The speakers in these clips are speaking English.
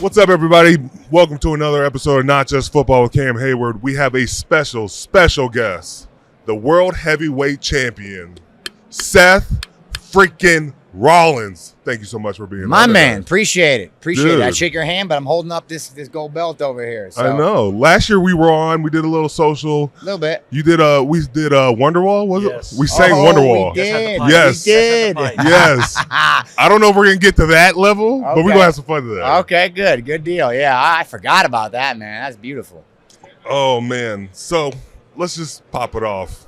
What's up, everybody? Welcome to another episode of Not Just Football with Cam Heyward. We have a special guest, the World Heavyweight Champion, Seth Freakin Rollins. Thank you so much for being my on man. Today. Appreciate it. Dude. I shake your hand, but I'm holding up this gold belt over here. So. I know. Last year we were on. We did a little social. A little bit. You did. We did Wonderwall. Was Yes. it? We sang Wonderwall. We did. Yes. We did. Yes. I don't know if we're gonna get to that level, but we're gonna have some fun to that. Okay, good deal. Yeah, I forgot about that, man. That's beautiful. Oh man. So let's just pop it off.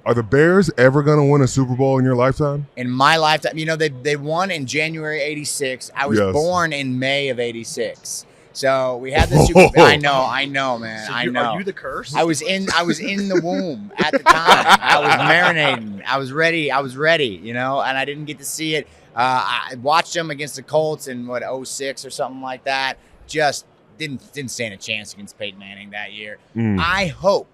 Are the Bears ever going to win a Super Bowl in your lifetime? In my lifetime, they won in January '86. I was born in May of '86. So we had the Super Bowl. I know, man. So I know. Are you the curse? I was in the womb at the time. I was marinating. I was ready, and I didn't get to see it. I watched them against the Colts in 06 or something like that. Just didn't stand a chance against Peyton Manning that year. I hope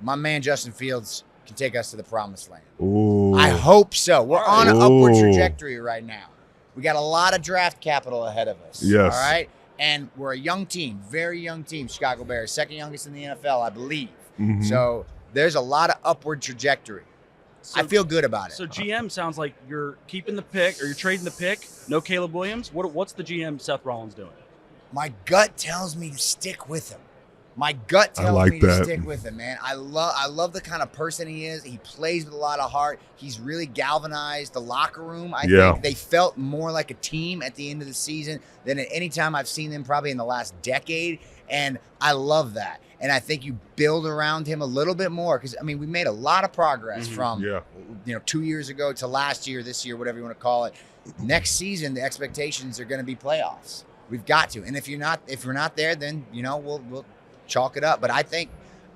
my man Justin Fields can take us to the promised land. Ooh. I hope so. We're on an upward trajectory right now. We got a lot of draft capital ahead of us. Yes. All right. And we're a young team, very young team, Chicago Bears, second youngest in the NFL, I believe. Mm-hmm. So there's a lot of upward trajectory. So, I feel good about it. So GM sounds like you're keeping the pick or you're trading the pick. No Caleb Williams. What's the GM Seth Rollins doing? My gut tells me to stick with him. My gut tells me to stick with him, man. I love the kind of person he is. He plays with a lot of heart. He's really galvanized the locker room. I think they felt more like a team at the end of the season than at any time I've seen them probably in the last decade. And I love that. And I think you build around him a little bit more because, we made a lot of progress from 2 years ago to last year, this year, whatever you want to call it. Next season, the expectations are going to be playoffs. We've got to. And if we're not there, then, we'll chalk it up. But I think,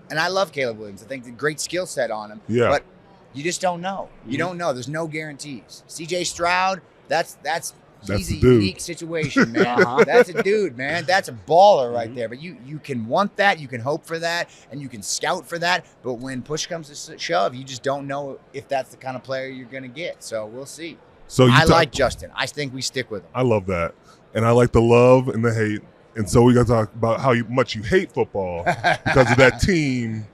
and I love Caleb Williams. I think the great skill set on him. Yeah. But you just don't know. You don't know. There's no guarantees. CJ Stroud, he's a unique situation, man. That's a dude, man. That's a baller right there. But you can want that, you can hope for that, and you can scout for that. But when push comes to shove, you just don't know if that's the kind of player you're going to get. So we'll see. So I like Justin. I think we stick with him. I love that. And I like the love and the hate. And so we got to talk about how much you hate football because of that team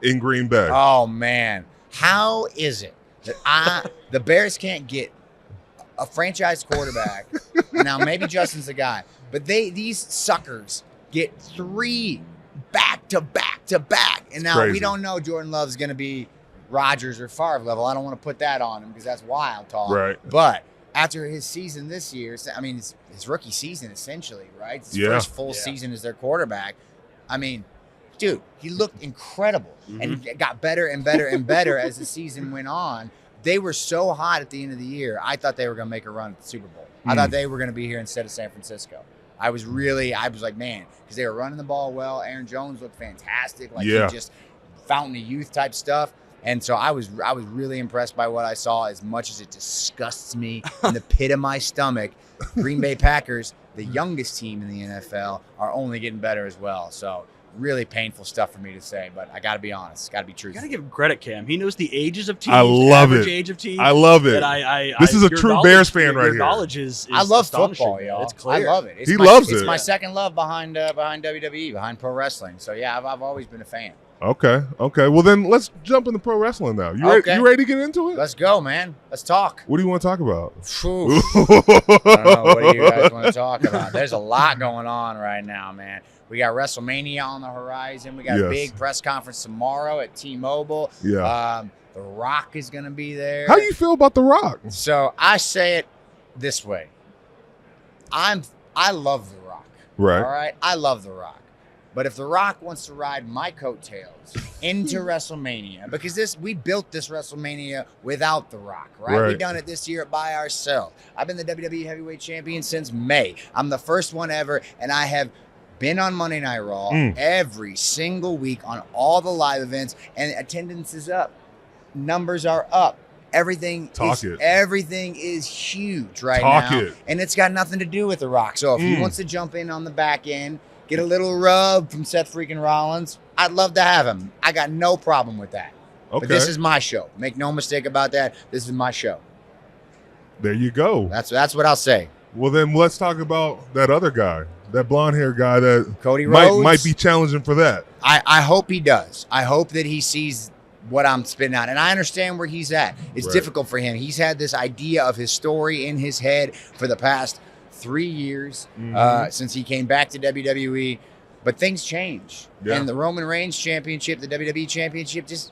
in Green Bay. Oh, man. How is it that the Bears can't get a franchise quarterback? Now, maybe Justin's the guy. But these suckers get 3 back-to-back. And now we don't know Jordan Love's going to be Rodgers or Favre level. I don't want to put that on him because that's wild talk. Right. But after his season this year, his rookie season essentially, right? It's his first full season as their quarterback. Dude, he looked incredible and got better and better and better as the season went on. They were so hot at the end of the year. I thought they were going to make a run at the Super Bowl. I thought they were going to be here instead of San Francisco. I was like, man, because they were running the ball well. Aaron Jones looked fantastic. He just fountain of youth type stuff. And so I was really impressed by what I saw, as much as it disgusts me in the pit of my stomach. Green Bay Packers, the youngest team in the NFL, are only getting better as well. So really painful stuff for me to say, but I got to be honest. Got to be truthful. You got to give him credit, Cam. He knows the ages of teams. I love it. Age of teams. I love it. This is a true Bears fan right here. Knowledge is I love football, y'all. It's clear. I love it. He loves it. It's my second love behind WWE, behind pro wrestling. So, yeah, I've always been a fan. Okay. Well, then let's jump into pro wrestling now. You ready to get into it? Let's go, man. Let's talk. What do you want to talk about? I don't know. What do you guys want to talk about? There's a lot going on right now, man. We got WrestleMania on the horizon. We got a big press conference tomorrow at T-Mobile. Yeah. The Rock is going to be there. How do you feel about The Rock? So I say it this way. I love The Rock. Right. All right? I love The Rock. But if The Rock wants to ride my coattails into WrestleMania, because we built this WrestleMania without The Rock, right? We've done it this year by ourselves. I've been the WWE Heavyweight Champion since May. I'm the first one ever, and I have been on Monday Night Raw every single week on all the live events, and attendance is up. Numbers are up. Everything is huge right now. And it's got nothing to do with The Rock. So if he wants to jump in on the back end, get a little rub from Seth Freakin Rollins, I'd love to have him. I got no problem with that. Okay. But this is my show. Make no mistake about that. This is my show. There you go. That's what I'll say. Well, then let's talk about that other guy, that blonde hair guy that Cody Rhodes might be challenging for that. I hope he does. I hope that he sees what I'm spitting out. And I understand where he's at. It's difficult for him. He's had this idea of his story in his head for the past 3 years since he came back to WWE. But things change. Yeah. And the Roman Reigns championship, the WWE championship, just,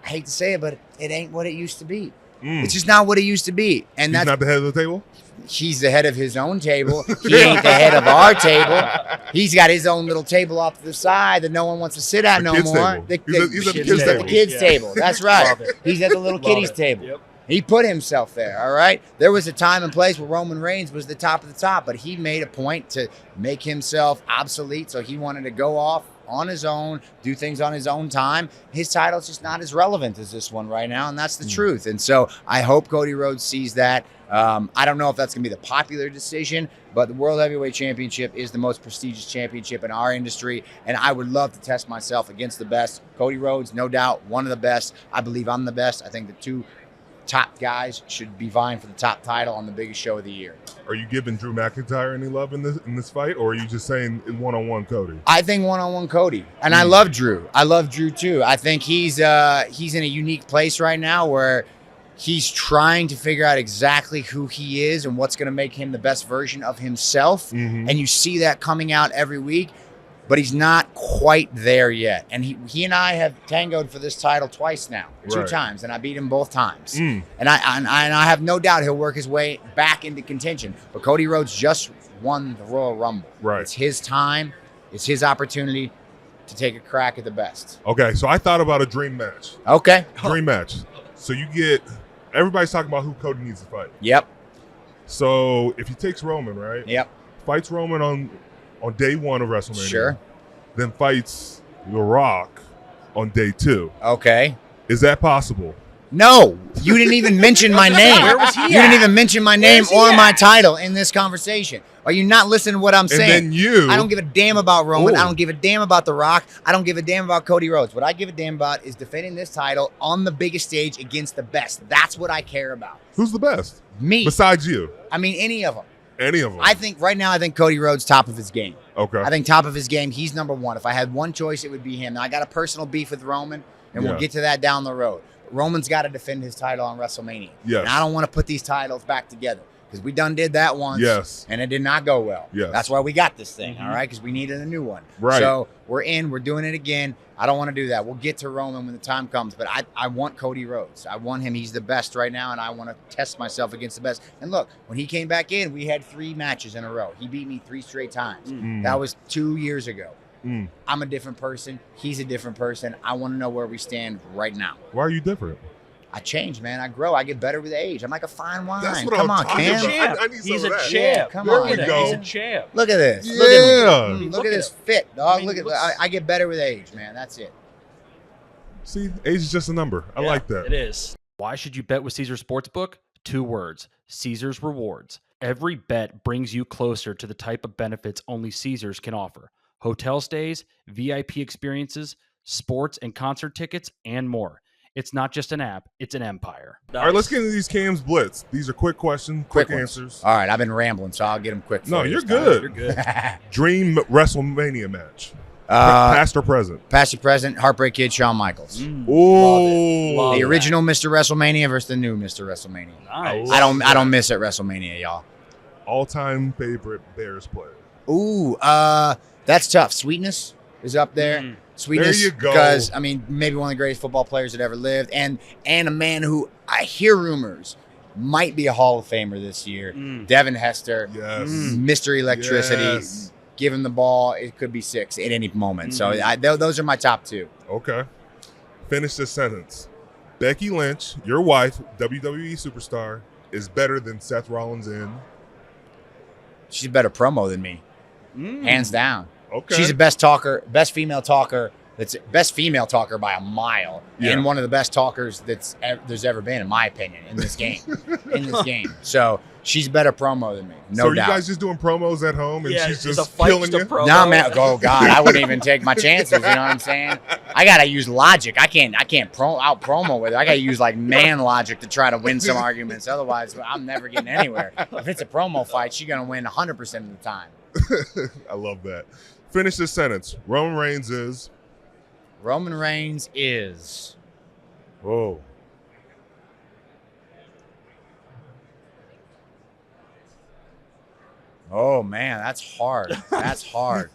I hate to say it, but it ain't what it used to be. It's just not what it used to be. And he's not the head of the table? He's the head of his own table. He ain't the head of our table. He's got his own little table off to the side that no one wants to sit at no more. He's at the kids' table. That's right. He's at the little kiddies' table. Yep. He put himself there, all right? There was a time and place where Roman Reigns was the top of the top, but he made a point to make himself obsolete, so he wanted to go off on his own, do things on his own time. His title's just not as relevant as this one right now, and that's the truth. And so I hope Cody Rhodes sees that. I don't know if that's going to be the popular decision, but the World Heavyweight Championship is the most prestigious championship in our industry, and I would love to test myself against the best. Cody Rhodes, no doubt, one of the best. I believe I'm the best. I think the two top guys should be vying for the top title on the biggest show of the year. Are you giving Drew McIntyre any love in this fight, or are you just saying one-on-one Cody? I think one-on-one Cody, and I love Drew. I love Drew too. I think he's in a unique place right now where he's trying to figure out exactly who he is and what's going to make him the best version of himself. And you see that coming out every week. But he's not quite there yet. And he and I have tangoed for this title twice now, two times, and I beat him both times. And I have no doubt he'll work his way back into contention. But Cody Rhodes just won the Royal Rumble. It's his time. It's his opportunity to take a crack at the best. Okay, so I thought about a dream match. Okay. Dream match. So everybody's talking about who Cody needs to fight. Yep. So if he takes Roman, right? Yep. Fights Roman on day 1 of WrestleMania. Sure. Then fights The Rock on day 2. Okay. Is that possible? No. You didn't even mention my name. Where was he You didn't even mention my name or my title in this conversation. Are you not listening to what I'm saying? And then I don't give a damn about Roman. I don't give a damn about The Rock. I don't give a damn about Cody Rhodes. What I give a damn about is defending this title on the biggest stage against the best. That's what I care about. Who's the best? Me. Besides you? I mean, any of them. Any of them? I think Cody Rhodes top of his game. Okay. I think top of his game. He's number one. If I had one choice, it would be him. Now, I got a personal beef with Roman, and we'll get to that down the road. Roman's got to defend his title on WrestleMania. Yes. And I don't want to put these titles back together because we done did that once. Yes. And it did not go well. Yes. That's why we got this thing, all right, because we needed a new one. Right. So we're doing it again. I don't want to do that. We'll get to Roman when the time comes, but I want Cody Rhodes. I want him. He's the best right now, and I want to test myself against the best. And look, when he came back in, we had 3 matches in a row. He beat me 3 straight times. That was 2 years ago. I'm a different person. He's a different person. I want to know where we stand right now. Why are you different? I change, man. I grow. I get better with age. I'm like a fine wine. That's what Come I'm on, talking Cam. about. I need some He's of a that. champ. Yeah, come There on. we go. He's a champ. Look at this. Yeah. Look at me. Look at this fit, dog. I mean, Look at looks- I get better with age, man. That's it. See, age is just a number. I like that. It is. Why should you bet with Caesars Sportsbook? 2 words. Caesars Rewards. Every bet brings you closer to the type of benefits only Caesars can offer. Hotel stays, VIP experiences, sports and concert tickets, and more. It's not just an app, it's an empire. All right, let's get into these Cam's Blitz. These are quick questions, quick ones. answers. All right, I've been rambling, so I'll get them quick. No, for you you're this time. good. You're good. Dream WrestleMania match. Past or present? Past or present, Heartbreak Kid, Shawn Michaels. Oh, Love The that. original Mr. WrestleMania versus the new Mr. WrestleMania. Nice. I don't miss at WrestleMania, y'all. all-time favorite Bears player. Ooh, that's tough. Sweetness is up there. Sweetness, There you go. because I mean, maybe one of the greatest football players that ever lived, and a man who I hear rumors might be a Hall of Famer this year. Devin Hester, Yes. Mr. Electricity. Yes. Give him the ball; it could be 6 at any moment. So those are my top 2. Okay. Finish this sentence. Becky Lynch, your wife, WWE superstar, is better than Seth Rollins in. She's a better promo than me, hands down. Okay. She's the best talker, best female talker. That's best female talker by a mile, and one of the best talkers there's ever been, in my opinion, in this game. So she's a better promo than me, no so are doubt. you guys just doing promos at home and she's it's just a fight, killing just a you? promo. No, man. Oh God, I wouldn't even take my chances. You know what I'm saying? I gotta use logic. I can't out promo with it. I gotta use like man logic to try to win some arguments. Otherwise, I'm never getting anywhere. If it's a promo fight, she's gonna win 100% of the time. I love that. Finish this sentence. Roman Reigns is. Roman Reigns is. Whoa. Oh, man, that's hard. That's hard.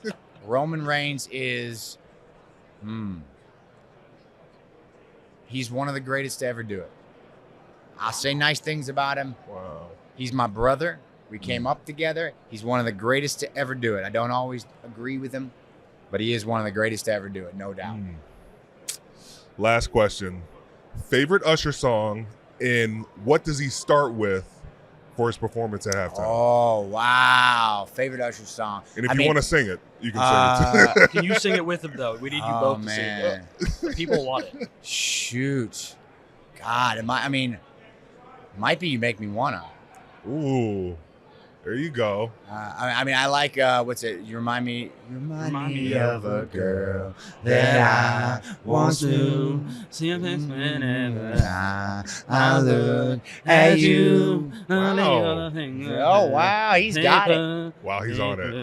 Roman Reigns is. He's one of the greatest to ever do it. I'll say nice things about him. Wow. He's my brother. We came up together. He's one of the greatest to ever do it. I don't always agree with him, but he is one of the greatest to ever do it, no doubt. Last question. Favorite Usher song, and what does he start with for his performance at halftime? Oh, wow. Favorite Usher song. And if you want to sing it, you can sing it too. Can you sing it with him, though? We need you both to sing it. People want it. Shoot. God, might be You Make Me Wanna. Ooh, there you go. I like, what's it? You remind me of a girl that I want to see whenever I look at you. Wow. Oh, wow, he's got it. Wow, he's on it.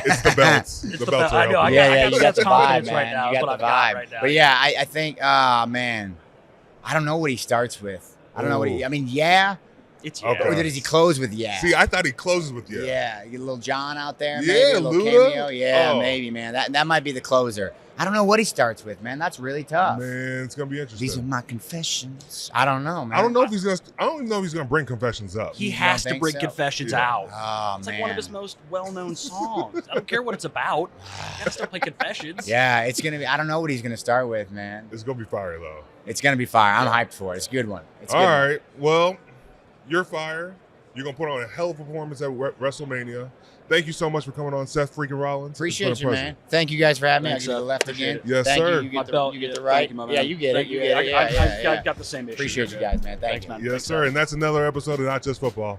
It's the belts. The belts are I know. helping. Yeah, you got the vibe, confidence man. right now. You That's got the what I've vibe. right now. But yeah, I think, man, I don't know what he starts with. I don't know what yeah. It's Okay. Or does he close with yeah? See, I thought he closes with yeah. Yeah, you get a little John out there, Yeah, maybe a little Luda. cameo. Yeah, Oh. maybe, man. That might be the closer. I don't know what he starts with, man. That's really tough. Man, it's gonna be interesting. These are my confessions. I don't know, man. I don't know if he's gonna. I don't even know if he's gonna bring confessions up. He You has don't to think bring so? Confessions Yeah. out. Oh, It's man. like one of his most well-known songs. I don't care what it's about. You gotta still play Confessions. Yeah, it's gonna be. I don't know what he's gonna start with, man. It's gonna be fire though. It's gonna be fire. I'm hyped for it. It's a good one. It's a All good one. right. Well, you're fire. You're gonna put on a hell of a performance at WrestleMania. Thank you so much for coming on, Seth Freakin' Rollins. It's Appreciate been a you, pleasure. man. Thank you guys for having me. Thanks, I'll give you the Seth. left Appreciate again. it. Yes, Thank sir. You. You get My the, belt. you get the Thank right. you, my man. Yeah, you get Thank it. You you. get it. Yeah, I've got the same issue. Appreciate you guys, man. Thank Thanks, you. man. Yes, Thanks, sir. And that's another episode of Not Just Football.